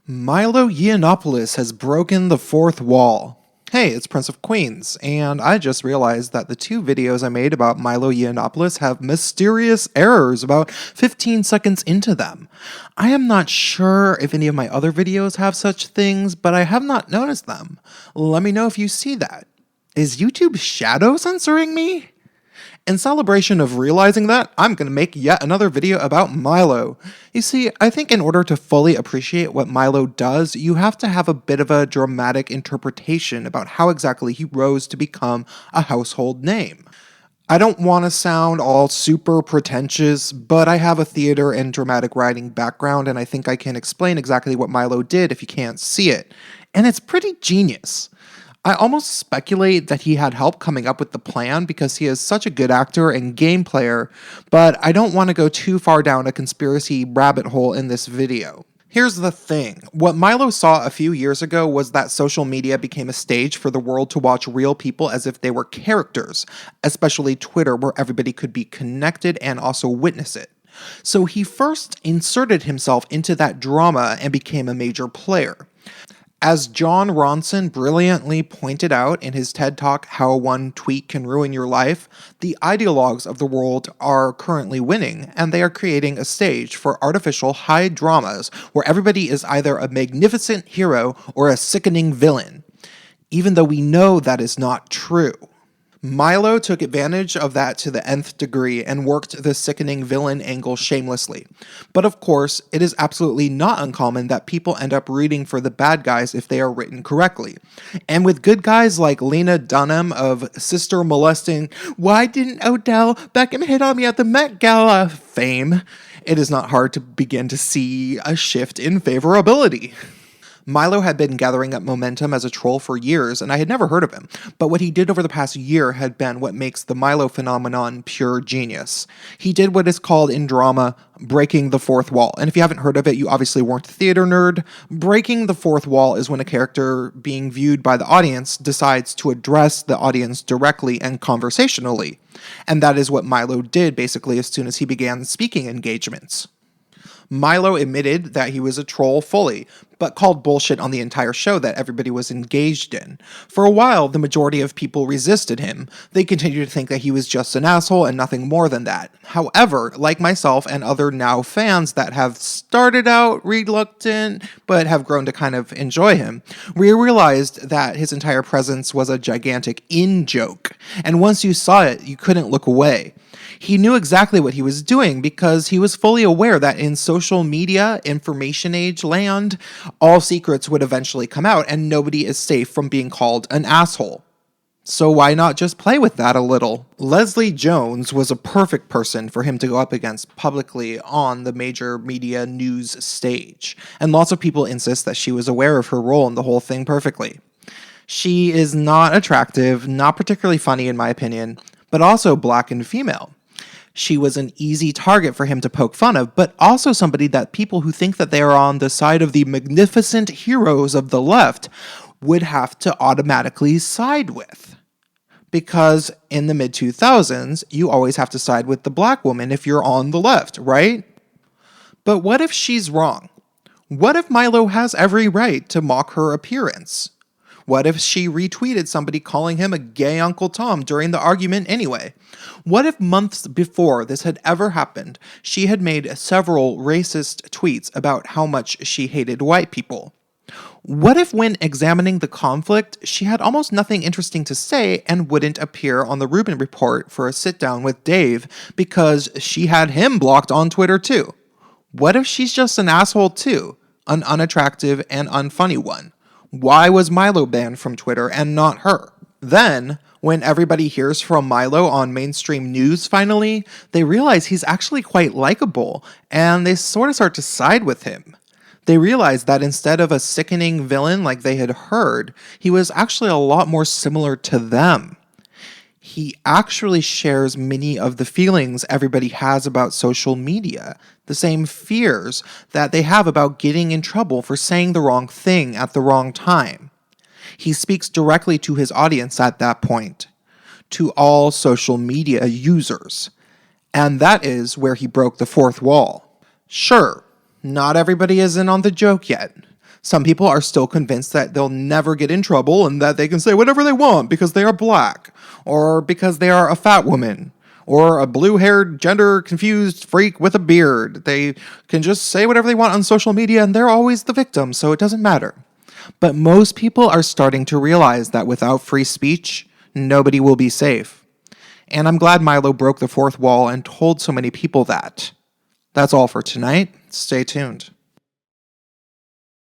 Milo Yiannopoulos has broken the fourth wall. Hey, it's Prince of Queens, and I just realized that the two videos I made about Milo Yiannopoulos have mysterious errors about 15 seconds into them. I am not sure if any of my other videos have such things, but I have not noticed them. Let me know if you see that. Is YouTube shadow censoring me? In celebration of realizing that, I'm going to make yet another video about Milo. You see, I think in order to fully appreciate what Milo does, you have to have a bit of a dramatic interpretation about how exactly he rose to become a household name. I don't want to sound all super pretentious, but I have a theater and dramatic writing background, and I think I can explain exactly what Milo did if you can't see it. And it's pretty genius. I almost speculate that he had help coming up with the plan because he is such a good actor and game player, but I don't want to go too far down a conspiracy rabbit hole in this video. Here's the thing. What Milo saw a few years ago was that social media became a stage for the world to watch real people as if they were characters, especially Twitter, where everybody could be connected and also witness it. So he first inserted himself into that drama and became a major player. As John Ronson brilliantly pointed out in his TED Talk, How One Tweet Can Ruin Your Life, the ideologues of the world are currently winning, and they are creating a stage for artificial high dramas where everybody is either a magnificent hero or a sickening villain, even though we know that is not true. Milo took advantage of that to the nth degree and worked the sickening villain angle shamelessly. But of course, it is absolutely not uncommon that people end up rooting for the bad guys if they are written correctly. And with good guys like Lena Dunham of sister molesting "Why didn't Odell Beckham hit on me at the Met Gala" fame, it is not hard to begin to see a shift in favorability. Milo had been gathering up momentum as a troll for years, and I had never heard of him, but what he did over the past year had been what makes the Milo phenomenon pure genius. He did what is called in drama breaking the fourth wall, and if you haven't heard of it, you obviously weren't a theater nerd. Breaking the fourth wall is when a character being viewed by the audience decides to address the audience directly and conversationally, and that is what Milo did basically as soon as he began speaking engagements. Milo admitted that he was a troll fully, but called bullshit on the entire show that everybody was engaged in. For a while, the majority of people resisted him. They continued to think that he was just an asshole and nothing more than that. However, like myself and other now fans that have started out reluctant, but have grown to kind of enjoy him, we realized that his entire presence was a gigantic in-joke, and once you saw it, you couldn't look away. He knew exactly what he was doing because he was fully aware that in social media, information age land, all secrets would eventually come out and nobody is safe from being called an asshole. So why not just play with that a little? Leslie Jones was a perfect person for him to go up against publicly on the major media news stage, and lots of people insist that she was aware of her role in the whole thing perfectly. She is not attractive, not particularly funny in my opinion, but also black and female. She was an easy target for him to poke fun of, but also somebody that people who think that they are on the side of the magnificent heroes of the left would have to automatically side with. Because in the mid-2000s, you always have to side with the black woman if you're on the left, right? But what if she's wrong? What if Milo has every right to mock her appearance? What if she retweeted somebody calling him a gay Uncle Tom during the argument anyway? What if months before this had ever happened, she had made several racist tweets about how much she hated white people? What if when examining the conflict, she had almost nothing interesting to say and wouldn't appear on the Rubin Report for a sit-down with Dave because she had him blocked on Twitter too? What if she's just an asshole too, an unattractive and unfunny one? Why was Milo banned from Twitter and not her? Then, when everybody hears from Milo on mainstream news finally, they realize he's actually quite likable, and they sort of start to side with him. They realize that instead of a sickening villain like they had heard, he was actually a lot more similar to them. He actually shares many of the feelings everybody has about social media, the same fears that they have about getting in trouble for saying the wrong thing at the wrong time. He speaks directly to his audience at that point, to all social media users. And that is where he broke the fourth wall. Sure, not everybody is in on the joke yet. Some people are still convinced that they'll never get in trouble and that they can say whatever they want because they are black, or because they are a fat woman, or a blue-haired, gender-confused freak with a beard. They can just say whatever they want on social media and they're always the victim, so it doesn't matter. But most people are starting to realize that without free speech, nobody will be safe. And I'm glad Milo broke the fourth wall and told so many people that. That's all for tonight. Stay tuned.